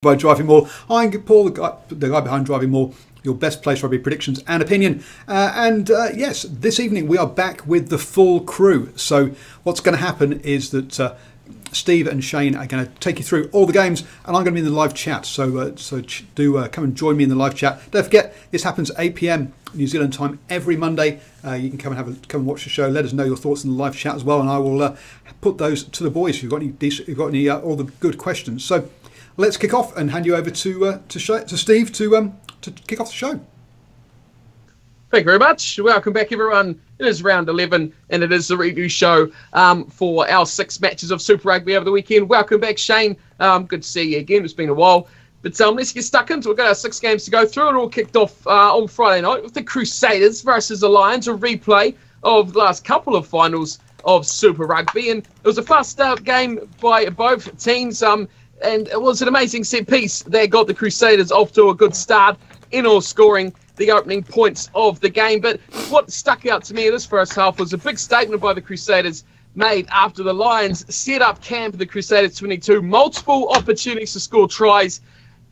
By DrivingMaul. I'm Paul, the guy behind DrivingMaul, your best place rugby predictions and opinion. Yes, this evening we are back with the full crew. So what's going to happen is that Steve and Shane are going to take you through all the games, and I'm going to be in the live chat. So do come and join me in the live chat. Don't forget, this happens at 8 p.m. New Zealand time every Monday. You can come and watch the show. Let us know your thoughts in the live chat as well, and I will put those to the boys. If you've got any all the good questions. So let's kick off and hand you over to Steve to kick off the show. Thank you very much. Welcome back, everyone. It is round 11, and it is the review show for our 6 matches of Super Rugby over the weekend. Welcome back, Shane. Good to see you again. It's been a while. But let's get stuck into it. We've got our 6 games to go through. It all kicked off on Friday night with the Crusaders versus the Lions, a replay of the last couple of finals of Super Rugby. And it was a fast-start game by both teams. And it was an amazing set piece that got the Crusaders off to a good start in all scoring the opening points of the game. But what stuck out to me in this first half was a big statement by the Crusaders made after the Lions set up camp at the Crusaders 22. Multiple opportunities to score tries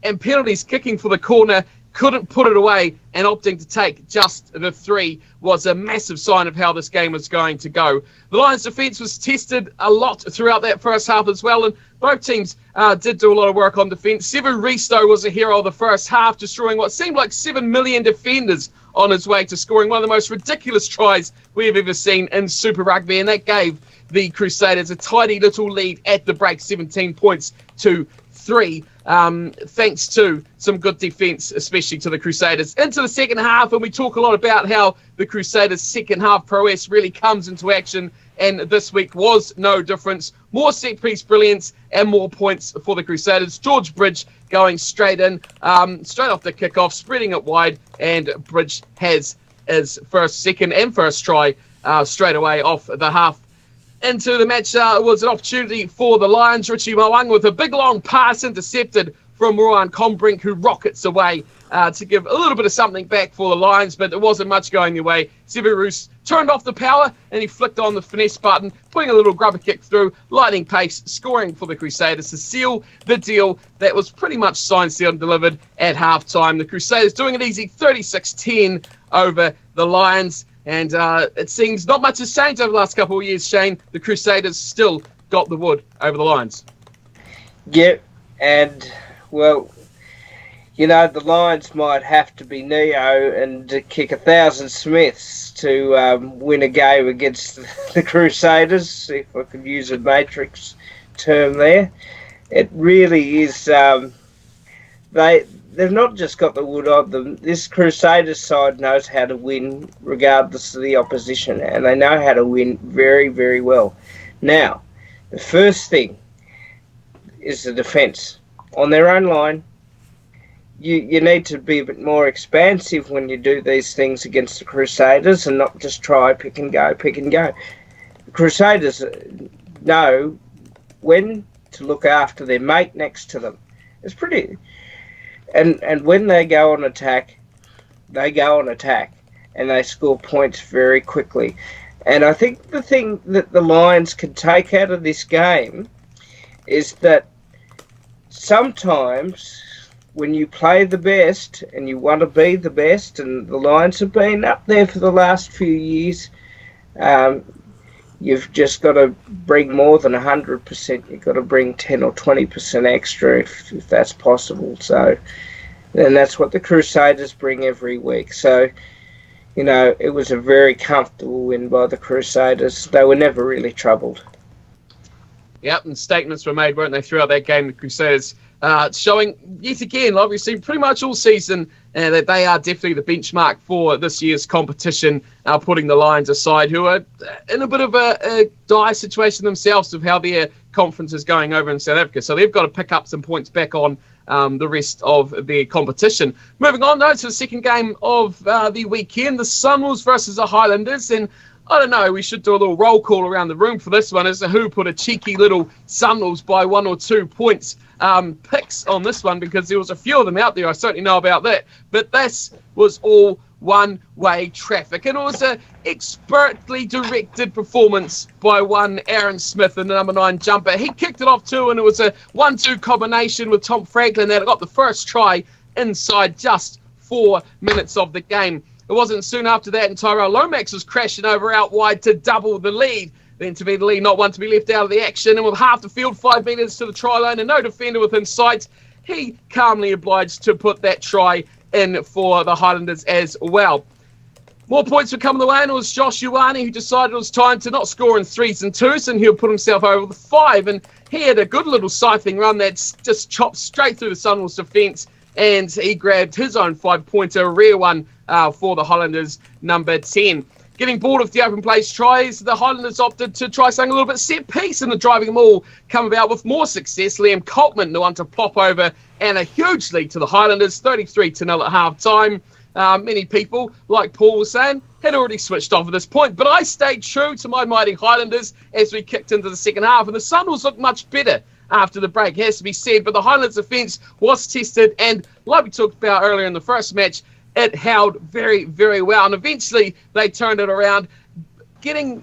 and penalties, kicking for the corner, couldn't put it away, and opting to take just the 3 was a massive sign of how this game was going to go. The Lions' defence was tested a lot throughout that first half as well, and both teams did do a lot of work on defence. Sevu Risto was a hero of the first half, destroying what seemed like 7 million defenders on his way to scoring one of the most ridiculous tries we have ever seen in Super Rugby, and that gave the Crusaders a tidy little lead at the break, 17 points to 3. Thanks to some good defence, especially to the Crusaders. Into the second half, and we talk a lot about how the Crusaders' second half prowess really comes into action, and this week was no difference. More set-piece brilliance and more points for the Crusaders. George Bridge going straight in, straight off the kickoff, spreading it wide, and Bridge has his second and first try straight away off the half. Into the match was an opportunity for the Lions. Richie Mo'unga with a big long pass intercepted from Rowan Combrink, who rockets away to give a little bit of something back for the Lions, but there wasn't much going their way. Sevu Risto turned off the power and he flicked on the finesse button, putting a little grubber kick through, lightning pace, scoring for the Crusaders to seal the deal that was pretty much signed, sealed and delivered at halftime. The Crusaders doing it easy, 36-10 over the Lions. And it seems not much has changed over the last couple of years, Shane. The Crusaders still got the wood over the Lions. Yep, and, well, the Lions might have to be Neo and to kick 1,000 Smiths to win a game against the Crusaders, if I could use a Matrix term there. It really is... They've not just got the wood on them. This Crusaders side knows how to win regardless of the opposition, and they know how to win very, very well. Now, the first thing is the defence. On their own line, you need to be a bit more expansive when you do these things against the Crusaders and not just try pick and go. The Crusaders know when to look after their mate next to them. It's pretty... And when they go on attack, and they score points very quickly. And I think the thing that the Lions can take out of this game is that sometimes when you play the best and you want to be the best, and the Lions have been up there for the last few years, you've just got to bring more than 100%. You've got to bring 10 or 20% extra if that's possible. So, and that's what the Crusaders bring every week. So, it was a very comfortable win by the Crusaders. They were never really troubled. Yep, and statements were made, weren't they, throughout that game, the Crusaders showing yet again, like we've seen pretty much all season, that they are definitely the benchmark for this year's competition, putting the Lions aside, who are in a bit of a dire situation themselves of how their conference is going over in South Africa. So they've got to pick up some points back on the rest of their competition. Moving on, though, to the second game of the weekend, the Sunwolves versus the Highlanders. And I don't know, we should do a little roll call around the room for this one as to who put a cheeky little Sunwolves by 1 or 2 points picks on this one, because there was a few of them out there. I certainly know about that. But this was all one-way traffic. And it was an expertly directed performance by one Aaron Smith in the number 9 jumper. He kicked it off too, and it was a 1-2 combination with Tom Franklin that got the first try inside just 4 minutes of the game. It wasn't soon after that, and Tyrell Lomax was crashing over out wide to double the lead. Then to be the lead, not one to be left out of the action, and with half the field, 5 metres to the try line and no defender within sight, he calmly obliged to put that try in for the Highlanders as well. More points were coming the way, and it was Josh Ioane who decided it was time to not score in 3s and 2s, and he'll put himself over the 5. And he had a good little scything run that's just chopped straight through the Sunwolves defence, and he grabbed his own 5-pointer, a rare one for the Highlanders, number 10. Getting bored of the open place tries, the Highlanders opted to try something a little bit set piece, and the DrivingMaul come about with more success. Liam Coltman, the one to pop over, and a huge lead to the Highlanders, 33-0 at half-time. Many people, like Paul was saying, had already switched off at this point, but I stayed true to my mighty Highlanders as we kicked into the second half, and the Sunwolves looked much better after the break, has to be said, but the Highlanders defence was tested, and like we talked about earlier in the first match, it held very, very well, and eventually they turned it around,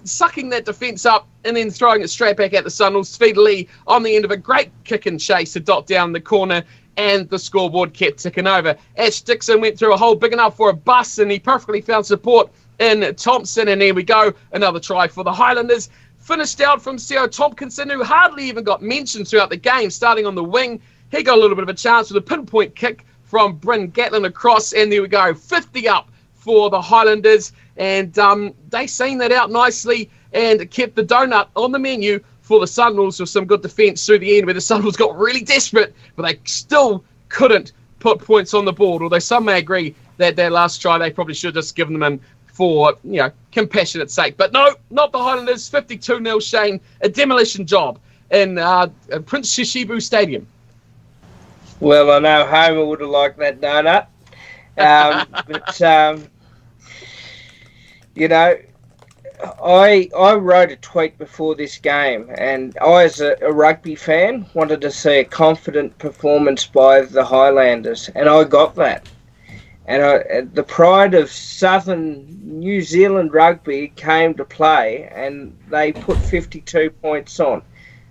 sucking that defence up and then throwing it straight back at the Sunwolves. Speed Lee on the end of a great kick and chase to dot down the corner, and the scoreboard kept ticking over. Ash Dixon went through a hole big enough for a bus, and he perfectly found support in Thompson, and there we go, another try for the Highlanders. Finished out from Seo Tompkinson, who hardly even got mentioned throughout the game, starting on the wing. He got a little bit of a chance with a pinpoint kick from Bryn Gatlin across, and there we go, 50 up for the Highlanders, and they seen that out nicely and kept the donut on the menu for the Sunwolves with some good defence through the end, where the Sunwolves got really desperate, but they still couldn't put points on the board, although some may agree that their last try they probably should have just given them in for, compassionate sake. But no, not the Highlanders, 52-0 Shane, a demolition job in Prince Shishibu Stadium. Well, I know Homer would have liked that donut. I wrote a tweet before this game, and I, as a rugby fan, wanted to see a confident performance by the Highlanders, and I got that. And the pride of Southern New Zealand rugby came to play, and they put 52 points on,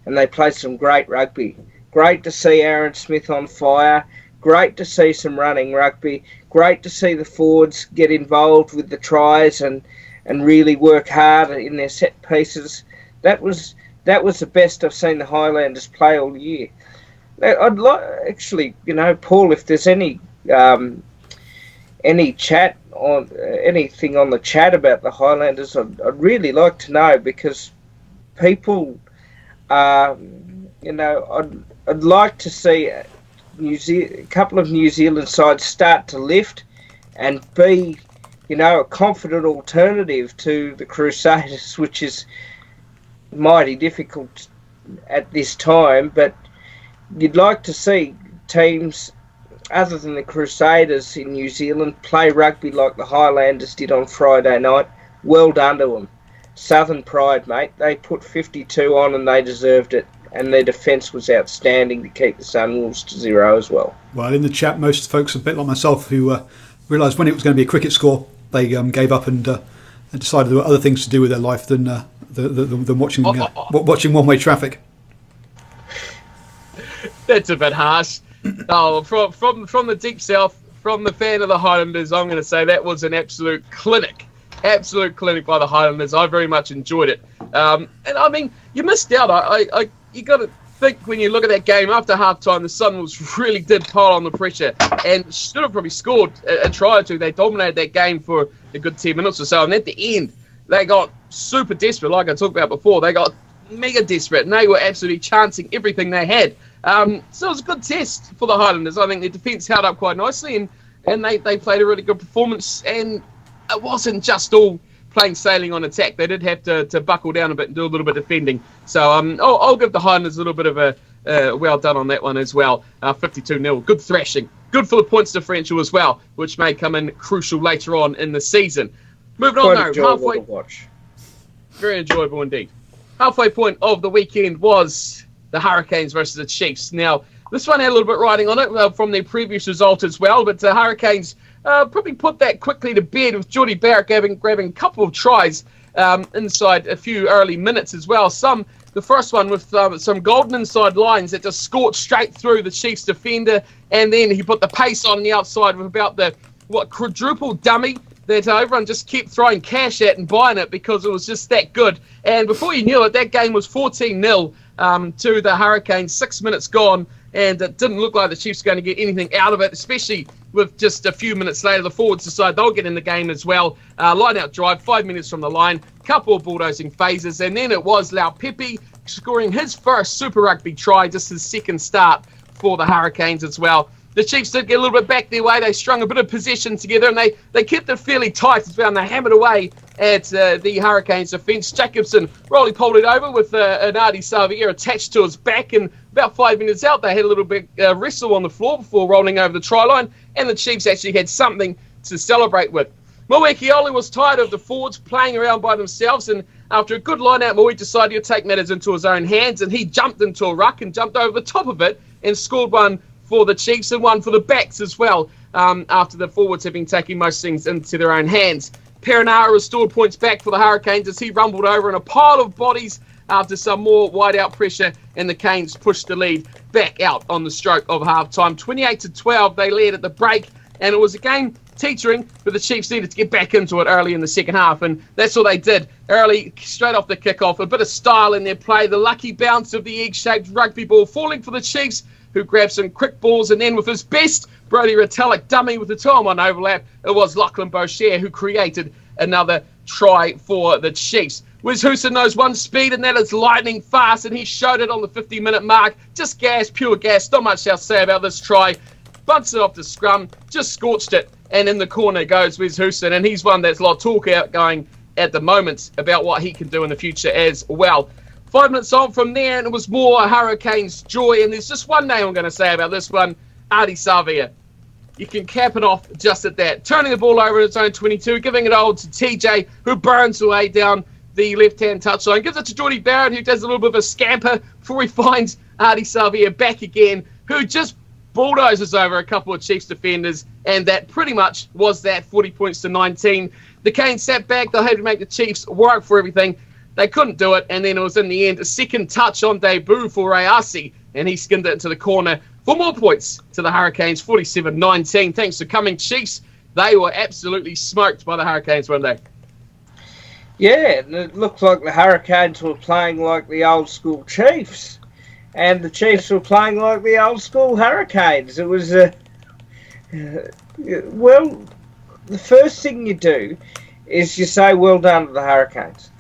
and they played some great rugby. Great to see Aaron Smith on fire. Great to see some running rugby. Great to see the forwards get involved with the tries and really work hard in their set pieces. That was the best I've seen the Highlanders play all year. I'd like, actually, Paul, if there's any chat on anything on the chat about the Highlanders, I'd really like to know, because people, I'd like to see a couple of New Zealand sides start to lift and be, a confident alternative to the Crusaders, which is mighty difficult at this time. But you'd like to see teams other than the Crusaders in New Zealand play rugby like the Highlanders did on Friday night. Well done to them. Southern pride, mate. They put 52 on and they deserved it. And their defence was outstanding to keep the Sunwolves to 0 as well. Well, in the chat, most folks, a bit like myself, who realised when it was going to be a cricket score, they gave up and decided there were other things to do with their life than watching one-way traffic. That's a bit harsh. Oh, from the deep south, from the fan of the Highlanders, I'm going to say that was an absolute clinic by the Highlanders. I very much enjoyed it. And I mean, you missed out. You got to think, when you look at that game after half-time, the Sunwolves really did pile on the pressure and should have probably scored a try or two. They dominated that game for a good 10 minutes or so, and at the end, they got super desperate, like I talked about before. They got mega desperate, and they were absolutely chancing everything they had. So it was a good test for the Highlanders. I think their defence held up quite nicely, and they played a really good performance, and it wasn't just all plain sailing on attack. They did have to buckle down a bit and do a little bit of defending. So I'll give the Highlanders a little bit of a well done on that one as well. 52-0, good thrashing. Good for the points differential as well, which may come in crucial later on in the season. Moving on though, halfway. Watch. Very enjoyable indeed. Halfway point of the weekend was the Hurricanes versus the Chiefs. Now, this one had a little bit riding on it from their previous result as well, but the Hurricanes probably put that quickly to bed with Geordie Barrett grabbing a couple of tries inside a few early minutes as well. The first one with some golden inside lines that just scorched straight through the Chiefs defender, and then he put the pace on the outside with about the quadruple dummy that everyone just kept throwing cash at and buying it because it was just that good. And before you knew it, that game was 14-0 to the Hurricanes, 6 minutes gone, and it didn't look like the Chiefs were going to get anything out of it, especially with just a few minutes later, the forwards decide they'll get in the game as well. Line-out drive, 5 minutes from the line, couple of bulldozing phases, and then it was Lau Pepe scoring his first Super Rugby try, just his second start for the Hurricanes as well. The Chiefs did get a little bit back their way. They strung a bit of possession together, and they kept it fairly tight as well, and they hammered away at the Hurricanes' defence. Jacobson roly-polied it over with an Adi Savia attached to his back, and about 5 minutes out, they had a little bit wrestle on the floor before rolling over the try line, and the Chiefs actually had something to celebrate with. Moekiole was tired of the forwards playing around by themselves, and after a good line-out, Moe decided to take matters into his own hands, and he jumped into a ruck and jumped over the top of it and scored one for the Chiefs and one for the backs as well, after the forwards have been taking most things into their own hands. Perinara restored points back for the Hurricanes as he rumbled over in a pile of bodies after some more wide-out pressure, and the Canes pushed the lead back out on the stroke of half-time. 28-12, they led at the break, and it was a game teetering, but the Chiefs needed to get back into it early in the second half, and that's what they did. Early, straight off the kickoff, a bit of style in their play, the lucky bounce of the egg-shaped rugby ball falling for the Chiefs, who grabbed some quick balls, and then with his best Brodie Retallick dummy with the 2-on-1 overlap, it was Lachlan Boucher who created another try for the Chiefs. Wes Hooser knows one speed, and that is lightning fast, and he showed it on the 50-minute mark. Just gas, pure gas, not much else to say about this try. Bunts it off the scrum, just scorched it, and in the corner goes Wes Hooser, and he's one that's a lot of talk out going at the moment about what he can do in the future as well. 5 minutes on from there, and it was more Hurricanes' joy. And there's just one name I'm going to say about this one, Adi Savia. You can cap it off just at that. Turning the ball over in its own 22, giving it over to TJ, who burns away down the left-hand touchline. Gives it to Geordie Barrett, who does a little bit of a scamper before he finds Adi Savia back again, who just bulldozes over a couple of Chiefs defenders, and that pretty much was that, 40 points to 19. The Canes sat back. They had to make the Chiefs work for everything. They couldn't do it, and then it was in the end a second touch on debut for Rayasi, and he skinned it into the corner for more points to the Hurricanes, 47-19. Thanks for coming, Chiefs. They were absolutely smoked by the Hurricanes one day. Yeah, and it looked like the Hurricanes were playing like the old school Chiefs, and the Chiefs were playing like the old school Hurricanes. It was well, the first thing you do is you say well done to the Hurricanes.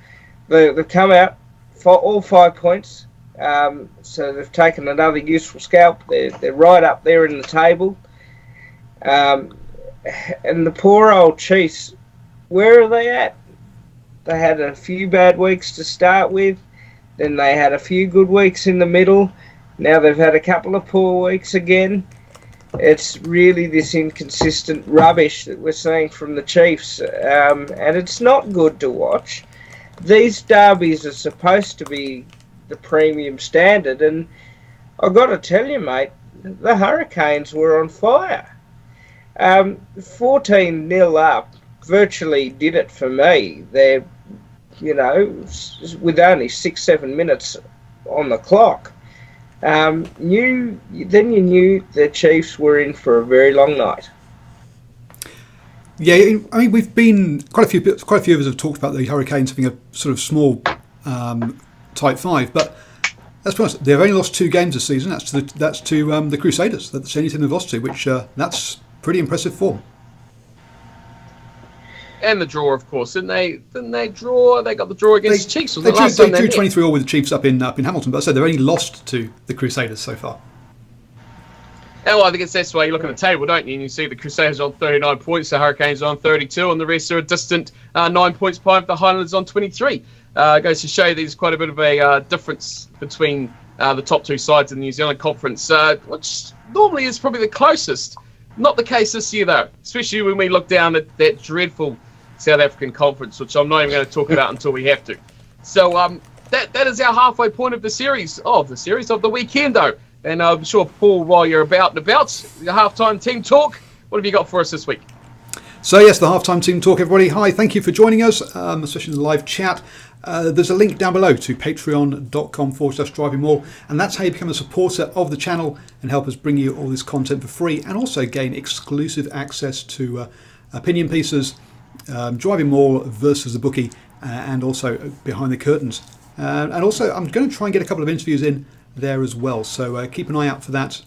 They've come out for all 5 points, so they've taken another useful scalp. They're right up there in the table. And the poor old Chiefs, where are they at? They had a few bad weeks to start with, then they had a few good weeks in the middle. Now they've had a couple of poor weeks again. It's really this inconsistent rubbish that we're seeing from the Chiefs, and it's not good to watch. These derbies are supposed to be the premium standard, and I've got to tell you, mate, the Hurricanes were on fire. 14-0 up virtually did it for me. They're, with only 6-7 minutes on the clock. You knew the Chiefs were in for a very long night. Yeah, I mean, we've been quite a few of us have talked about the Hurricanes having a sort of small tight five, but let's be honest, they've only lost 2 games this season. That's to the Crusaders. That's the only team they've lost to, which that's pretty impressive form. And the draw, of course, didn't they draw? They got the draw against the Chiefs. They drew 23 all with the Chiefs up in Hamilton, but I said they've only lost to the Crusaders so far. Oh, well, I think that's the way you look at the table, don't you? And you see the Crusaders on 39 points, the Hurricanes on 32, and the rest are a distant 9 points behind the Highlanders on 23. Goes to show there's quite a bit of a difference between the top 2 sides in the New Zealand Conference, which normally is probably the closest. Not the case this year, though, especially when we look down at that dreadful South African Conference, which I'm not even going to talk about until we have to. So that is our halfway point of the series of the weekend, though. And I'm sure, Paul, while you're about the halftime team talk, what have you got for us this week? So yes, the halftime team talk, everybody. Hi, thank you for joining us, especially in the live chat. There's a link down below to patreon.com/DrivingMaul, and that's how you become a supporter of the channel and help us bring you all this content for free, and also gain exclusive access to opinion pieces, Driving Maul versus the bookie, and also behind the curtains. And also, I'm going to try and get a couple of interviews in there as well. So keep an eye out for that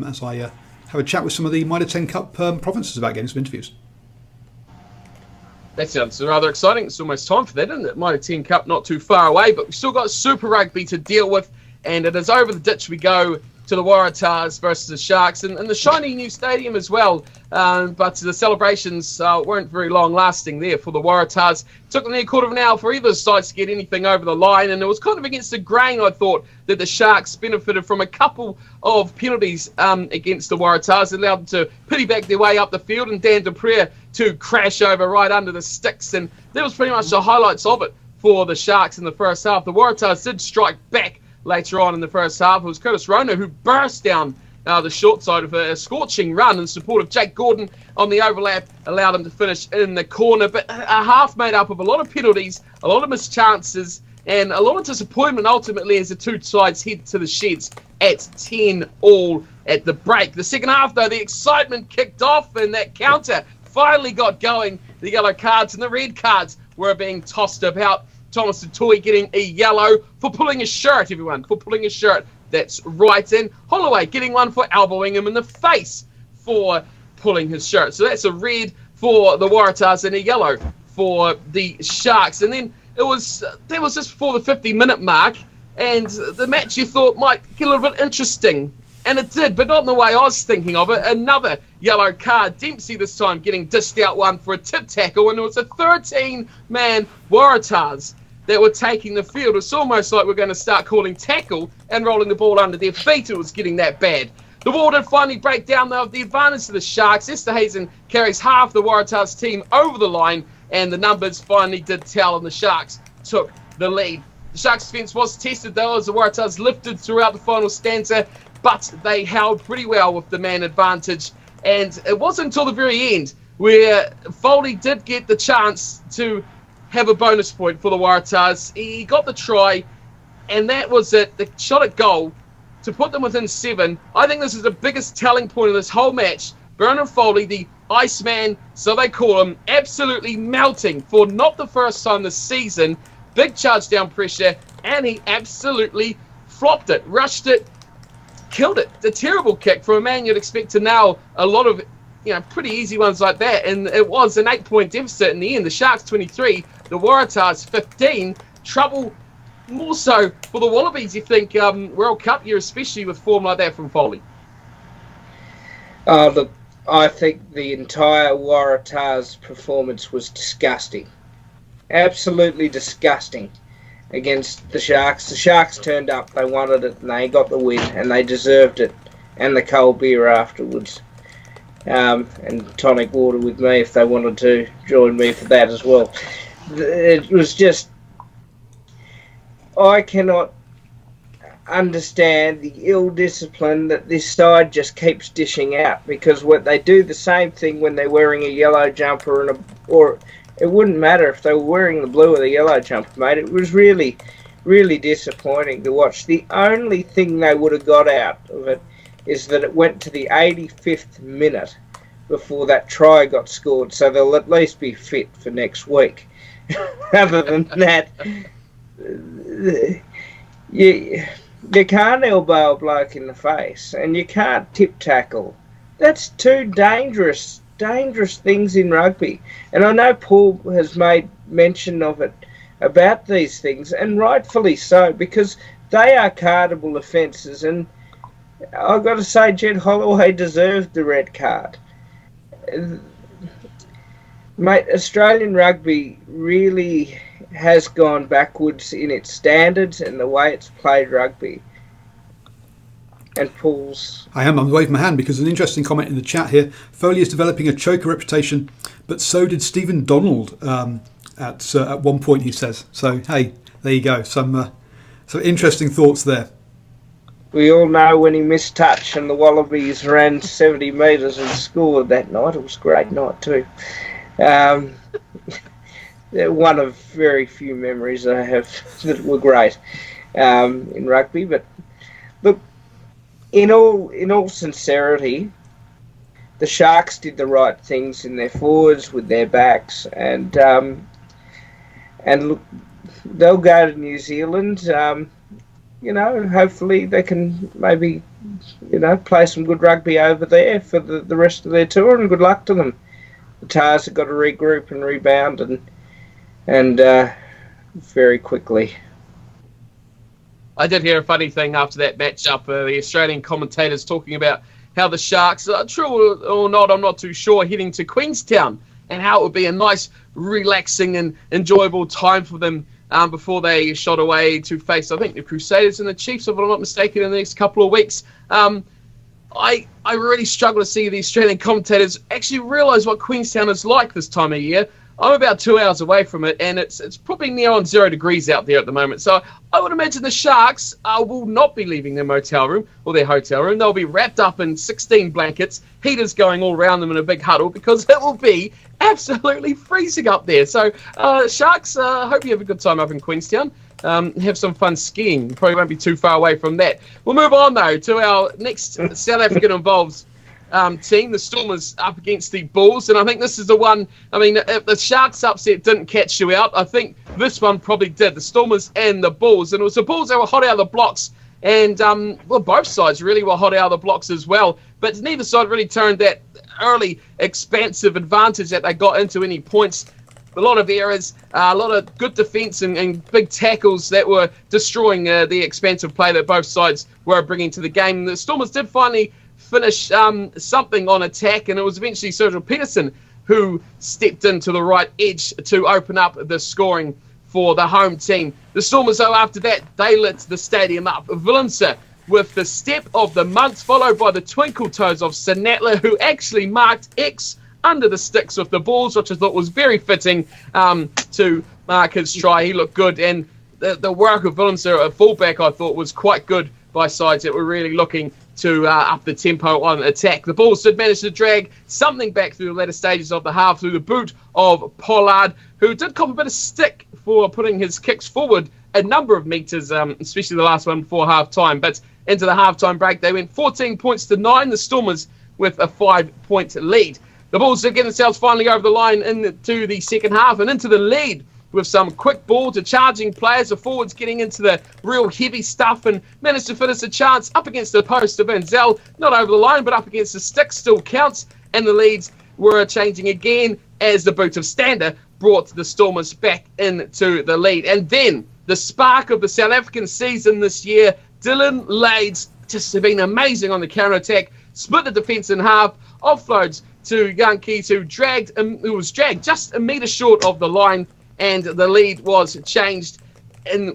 as I have a chat with some of the Mitre 10 Cup provinces about getting some interviews. That sounds rather exciting. It's almost time for that, isn't it? Mitre 10 Cup not too far away, but we've still got Super Rugby to deal with, and it is over the ditch we go to the Waratahs versus the Sharks, and the shiny new stadium as well. But the celebrations weren't very long lasting there for the Waratahs. It took them near a quarter of an hour for either side to get anything over the line, and it was kind of against the grain, I thought, that the Sharks benefited from a couple of penalties against the Waratahs. It allowed them to piggyback their way up the field, and Dan Dupree to crash over right under the sticks, and that was pretty much the highlights of it for the Sharks in the first half. The Waratahs did strike back later on in the first half. It was Curtis Rona who burst down the short side of a scorching run in support of Jake Gordon on the overlap, allowed him to finish in the corner. But a half made up of a lot of penalties, a lot of missed chances, and a lot of disappointment ultimately as the two sides head to the sheds at 10-all at the break. The second half, though, the excitement kicked off, and that counter finally got going. The yellow cards and the red cards were being tossed about. Thomas Tutui getting a yellow for pulling his shirt, everyone, for pulling his shirt. That's right. And Holloway getting one for elbowing him in the face for pulling his shirt. So that's a red for the Waratahs and a yellow for the Sharks. And then that was just before the 50-minute mark, and the match you thought might get a little bit interesting. And it did, but not in the way I was thinking of it. Another yellow card. Dempsey this time getting dished out one for a tip tackle, and it was a 13-man Waratahs that were taking the field. It's almost like we're going to start calling tackle and rolling the ball under their feet. It was getting that bad. The ball did finally break down, though, the advantage to the Sharks. Esterhazen carries half the Waratahs team over the line, and the numbers finally did tell, and the Sharks took the lead. The Sharks' defence was tested, though, as the Waratahs lifted throughout the final stanza, but they held pretty well with the man advantage. And it wasn't until the very end where Foley did get the chance to have a bonus point for the Waratahs. He got the try, and that was it. The shot at goal to put them within 7. I think this is the biggest telling point of this whole match. Bernard Foley, the Iceman, so they call him, absolutely melting for not the first time this season. Big charge down pressure, and he absolutely flopped it, rushed it, killed it. It's a terrible kick from a man you'd expect to nail a lot of pretty easy ones like that, and it was an 8-point deficit in the end. The Sharks 23, the Waratahs 15. Trouble more so for the Wallabies, you think, World Cup year, especially with form like that from Foley. Look, I think the entire Waratahs performance was disgusting. Absolutely disgusting against the Sharks. The Sharks turned up, they wanted it, and they got the win, and they deserved it, and the cold beer afterwards. And tonic water with me if they wanted to join me for that as well. It was just, I cannot understand the ill discipline that this side just keeps dishing out, because what they do the same thing when they're wearing a yellow jumper or it wouldn't matter if they were wearing the blue or the yellow jumper, mate. It was really, really disappointing to watch. The only thing they would have got out of it is that it went to the 85th minute before that try got scored, so they'll at least be fit for next week. Other than that, you can't elbow a bloke in the face, and you can't tip tackle. That's two dangerous things in rugby. And I know Paul has made mention of it about these things, and rightfully so, because they are cardable offences, and I've got to say, Jed Holloway deserved the red card. Mate, Australian rugby really has gone backwards in its standards and the way it's played rugby. And Paul's... We all know when he missed touch and the Wallabies ran 70 metres and scored that night. It was a great night too. They're one of very few memories I have that were great in rugby. But look, in all sincerity, the Sharks did the right things in their forwards with their backs, and look, they'll go to New Zealand. Hopefully they can maybe, play some good rugby over there for the rest of their tour, and good luck to them. The Tars have got to regroup and rebound and very quickly. I did hear a funny thing after that matchup. The Australian commentators talking about how the Sharks, true or not, I'm not too sure, heading to Queenstown, and how it would be a nice, relaxing and enjoyable time for them before they shot away to face, I think, the Crusaders and the Chiefs, if I'm not mistaken, in the next couple of weeks. I really struggle to see the Australian commentators actually realise what Queenstown is like this time of year. I'm about 2 hours away from it, and it's probably near on 0 degrees out there at the moment. So I would imagine the Sharks will not be leaving their motel room or their hotel room. They'll be wrapped up in 16 blankets, heaters going all around them in a big huddle, because it will be absolutely freezing up there. So Sharks, hope you have a good time up in Queenstown. Have some fun skiing. Probably won't be too far away from that. We'll move on, though, to our next South African involved team. The Stormers up against the Bulls, and I think this is the one. I mean, if the Sharks upset didn't catch you out, I think this one probably did. The Stormers and the Bulls, and it was the Bulls that were hot out of the blocks, and both sides really were hot out of the blocks as well, but neither side really turned that early expansive advantage that they got into any points. A lot of errors, a lot of good defence and big tackles that were destroying the expansive play that both sides were bringing to the game. The Stormers did finally finish something on attack, and it was eventually Sergio Peterson who stepped into the right edge to open up the scoring for the home team. The Stormers, though, after that, they lit the stadium up. Willemse with the step of the month, followed by the twinkle toes of Sinatla, who actually marked X under the sticks with the Bulls, which I thought was very fitting to mark his try. He looked good, and the work of Willemse at fullback, I thought, was quite good by sides that were really looking to up the tempo on attack. The Bulls did manage to drag something back through the latter stages of the half through the boot of Pollard, who did cop a bit of stick for putting his kicks forward a number of metres, especially the last one before half-time. But into the half-time break, they went 14 points to 9, the Stormers with a 5-point lead. The Bulls did get themselves finally over the line into the second half and into the lead with some quick ball to charging players, the forwards getting into the real heavy stuff, and managed to finish a chance up against the post of Van Zel, not over the line, but up against the stick, still counts, and the leads were changing again as the boot of Stander brought the Stormers back into the lead. And then the spark of the South African season this year, Dylan Lades, just been amazing on the counter-attack, split the defence in half, offloads to Young Keys, who was dragged just a metre short of the line, and the lead was changed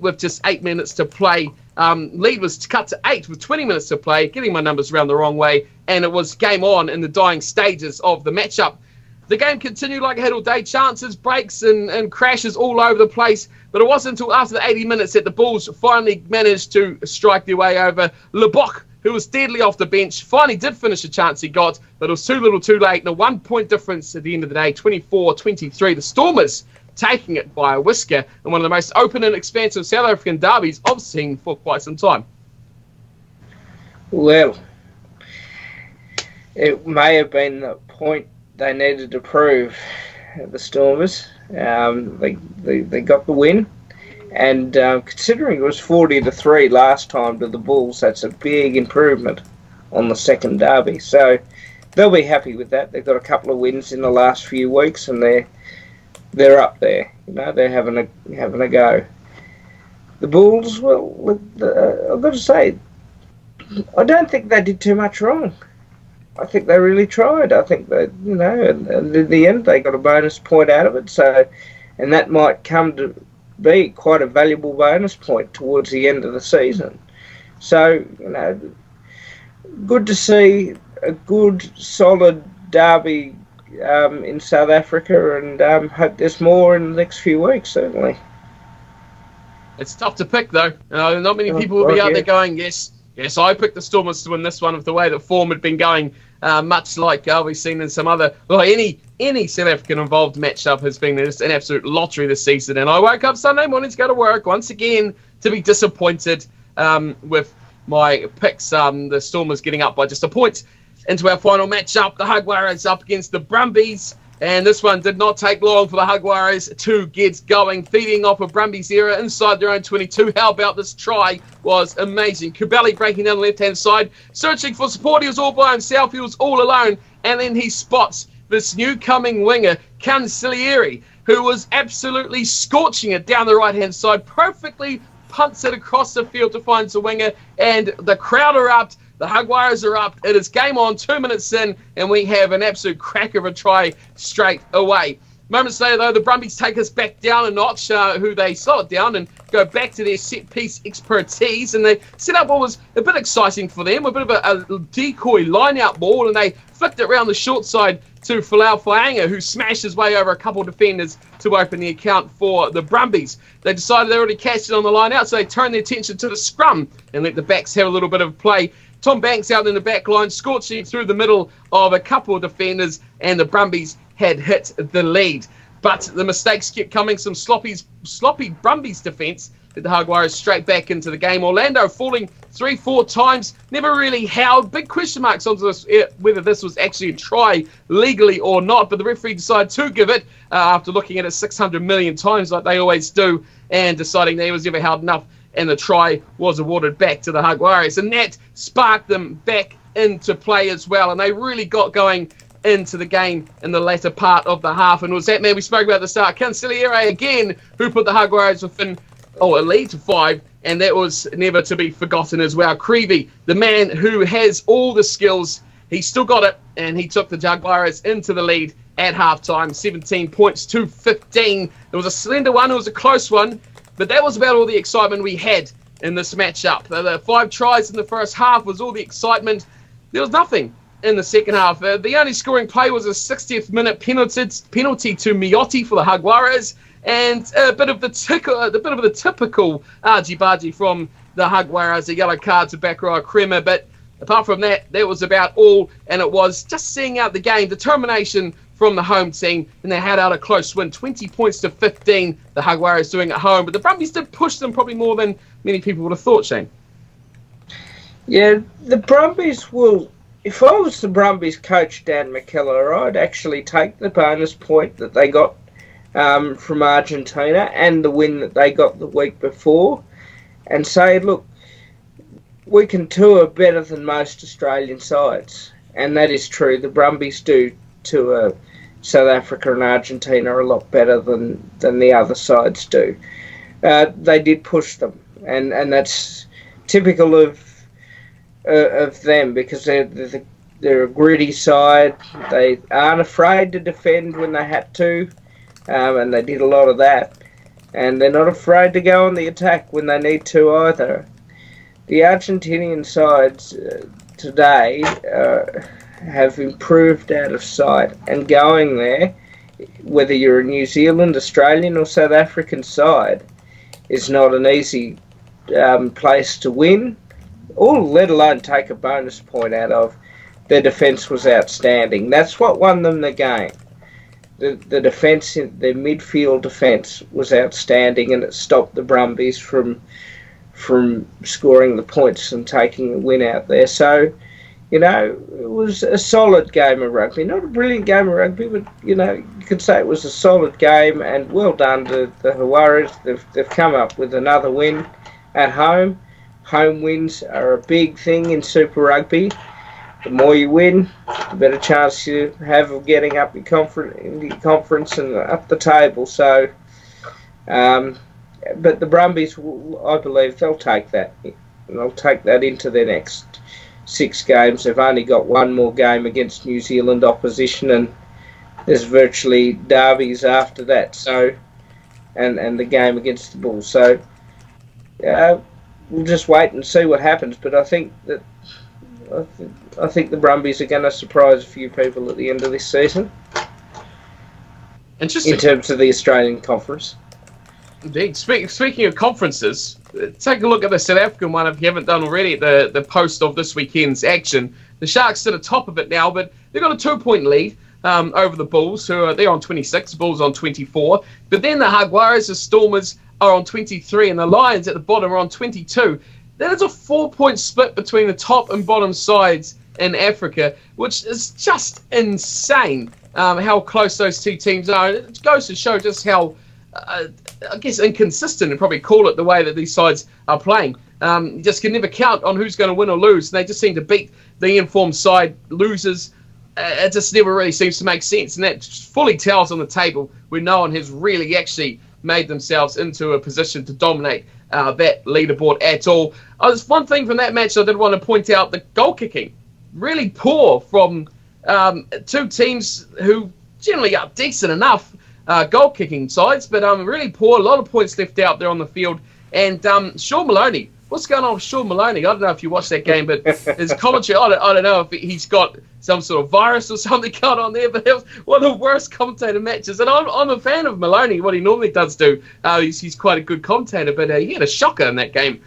with just 8 minutes to play. Lead was cut to 8 with 20 minutes to play, getting my numbers around the wrong way, and it was game on in the dying stages of the matchup. The game continued like it had all day, chances, breaks, and crashes all over the place, but it wasn't until after the 80 minutes that the Bulls finally managed to strike their way over Lebock, who was deadly off the bench. Finally did finish a chance he got, but it was too little too late, and a 1-point difference at the end of the day, 24-23. The Stormers taking it by a whisker in one of the most open and expansive South African derbies I've seen for quite some time. Well, it may have been the point they needed to prove, the Stormers. They got the win, and considering it was 40-3 last time to the Bulls, that's a big improvement on the second derby. So they'll be happy with that. They've got a couple of wins in the last few weeks, and they're up there. They're having a go. The Bulls, well, I've got to say, I don't think they did too much wrong. I think they really tried. I think that, and in the end they got a bonus point out of it. So, and that might come to be quite a valuable bonus point towards the end of the season. So, good to see a good, solid derby in South Africa, and hope there's more in the next few weeks, certainly. It's tough to pick, though. Not many people will be out there going, yes, I picked the Stormers to win this one with the way that form had been going much like we've seen in some other, well, any South African involved matchup has been just an absolute lottery this season. And I woke up Sunday morning to go to work once again to be disappointed with my picks. The Stormers getting up by just a point into our final matchup. The Jaguares up against the Brumbies. And this one did not take long for the Jaguares to get going, feeding off a Brumbies era inside their own 22. How about this try? Was amazing. Kubeli breaking down the left-hand side, searching for support. He was all by himself. He was all alone. And then he spots this new coming winger, Cancellieri, who was absolutely scorching it down the right-hand side, perfectly punts it across the field to find the winger, and the crowd are up. The Jaguares are up. It is game on, 2 minutes in, and we have an absolute crack of a try straight away. Moments later, though, the Brumbies take us back down a notch, who they slow it down and go back to their set-piece expertise, and they set up what was a bit exciting for them, a bit of a decoy line-out ball, and they flicked it around the short side to Folau Fainga, who smashed his way over a couple of defenders to open the account for the Brumbies. They decided they already cashed it on the line-out, so they turned their attention to the scrum and let the backs have a little bit of play. Tom Banks out in the back line, scorching through the middle of a couple of defenders, and the Brumbies had hit the lead. But the mistakes kept coming. Some sloppy Brumbies defence that the Jaguares straight back into the game. Orlando falling 3-4 times, never really howled. Big question marks on this, whether this was actually a try legally or not. But the referee decided to give it after looking at it 600 million times like they always do, and deciding that he was never held enough. And the try was awarded back to the Jaguares. And that sparked them back into play as well. And they really got going into the game in the latter part of the half. And it was that man we spoke about at the start, Cancellieri again, who put the Jaguares within a lead to 5. And that was never to be forgotten as well. Creevy, the man who has all the skills, he still got it. And he took the Jaguares into the lead at halftime, 17 points to 15. It was a slender one. It was a close one. But that was about all the excitement we had in this matchup. The 5 tries in the first half was all the excitement. There was nothing in the second half. The only scoring play was a 60th minute penalty to Miotti for the Jaguares, and a bit of the typical argy-bargy from the Jaguares, a yellow card to Bakara Crema. But apart from that, that was about all, and it was just seeing out the game, determination from the home team, and they had out a close win, 20 points to 15, the Jaguares doing at home. But the Brumbies did push them probably more than many people would have thought, Shane. Yeah, the Brumbies will... If I was the Brumbies coach, Dan McKellar, I'd actually take the bonus point that they got from Argentina and the win that they got the week before and say, look, we can tour better than most Australian sides. And that is true. The Brumbies do tour South Africa and Argentina a lot better than the other sides do. They did push them, and that's typical of them, because they're a gritty side. They aren't afraid to defend when they had to, and they did a lot of that. And they're not afraid to go on the attack when they need to either. The Argentinian sides today have improved out of sight, and going there, whether you're a New Zealand, Australian or South African side, is not an easy place to win, or let alone take a bonus point out of. Their defence was outstanding. That's what won them the game. The defence, their midfield defence was outstanding, and it stopped the Brumbies from scoring the points and taking a win out there. So, you know, it was a solid game of rugby. Not a brilliant game of rugby, but, you know, you could say it was a solid game, and well done to the Jaguares. They've come up with another win at home. Home wins are a big thing in Super Rugby. The more you win, the better chance you have of getting up your conference and up the table. So, but the Brumbies, I believe, they'll take that. They'll take that into their next 6 games. They've only got one more game against New Zealand opposition, and there's virtually derbies after that. So, and the game against the Bulls. So, we'll just wait and see what happens. But I think the Brumbies are going to surprise a few people at the end of this season. Interesting. In terms of the Australian Conference. Indeed. Speaking of conferences, take a look at the South African one if you haven't done already, the post of this weekend's action. The Sharks sit at top of it now, but they've got a 2-point lead over the Bulls, they're on 26, Bulls on 24. But then the Jaguares, the Stormers, are on 23, and the Lions at the bottom are on 22. That is a 4-point split between the top and bottom sides in Africa, which is just insane how close those two teams are. It goes to show just how, I guess, inconsistent, and probably call it, the way that these sides are playing. You just can never count on who's going to win or lose. They just seem to beat the informed side losers. It just never really seems to make sense, and that fully tells on the table where no one has really actually made themselves into a position to dominate that leaderboard at all. There's one thing from that match I did want to point out: the goal kicking, really poor from two teams who generally are decent enough goal kicking sides, but really poor. A lot of points left out there on the field. And Sean Maloney, what's going on with Sean Maloney? I don't know if you watched that game, but his commentary, I don't know if he's got some sort of virus or something going on there, but it was one of the worst commentator matches. And I'm a fan of Maloney, what he normally does do. He's quite a good commentator, but he had a shocker in that game,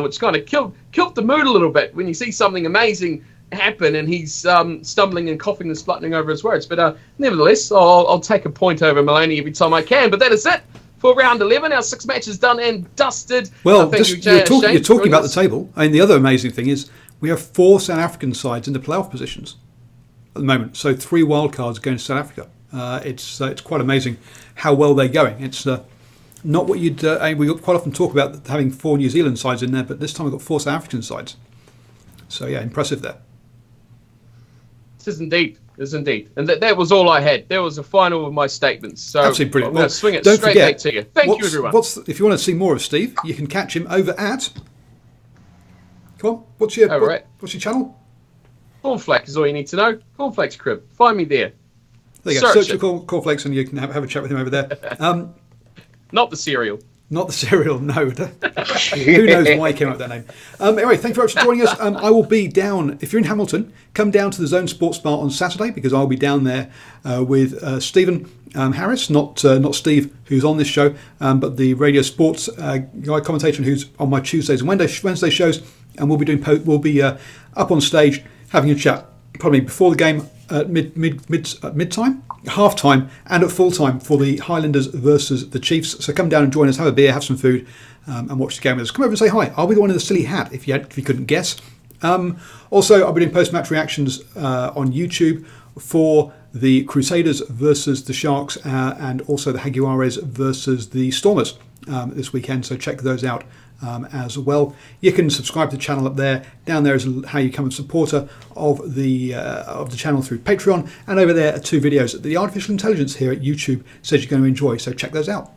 which kind of killed the mood a little bit when you see something amazing happen and he's stumbling and coughing and spluttering over his words. But nevertheless, I'll take a point over Maloney every time I can. But that is it for round 11. Our 6 matches done and dusted. Well, you're talking about the table. I mean, the other amazing thing is we have 4 South African sides in the playoff positions at the moment. So 3 wildcards going to South Africa. It's quite amazing how well they're going. It's not what you'd... we quite often talk about having 4 New Zealand sides in there, but this time we've got 4 South African sides. So yeah, impressive there. This is indeed. And that was all I had. There was a final of my statements. So absolutely brilliant. I'm going to swing it straight back to you. Thank you, everyone. If you want to see more of Steve, you can catch him over at... Come on, what's your channel? Cornflake is all you need to know. Cornflake's Crib. Find me there. There you go. Search for Cornflakes and you can have a chat with him over there. Not the cereal. Not the cereal, no. Who knows why he came up with that name. Anyway, thank you very much for joining us. I will be down, if you're in Hamilton, come down to the Zone Sports Bar on Saturday, because I'll be down there with Stephen Harris, not Steve, who's on this show, but the radio sports guy commentator who's on my Tuesdays and Wednesday shows, and we'll be up on stage having a chat, probably before the game at mid-time, half-time, and at full-time for the Highlanders versus the Chiefs. So come down and join us, have a beer, have some food, and watch the game with us. Come over and say hi. I'll be the one in the silly hat if you couldn't guess. Also, I'll be doing post-match reactions on YouTube for the Crusaders versus the Sharks, and also the Jaguares versus the Stormers this weekend. So check those out as well. You can subscribe to the channel up there. Down there is how you become a supporter of the channel through Patreon, and over there are 2 videos that the artificial intelligence here at YouTube says you're going to enjoy. So check those out.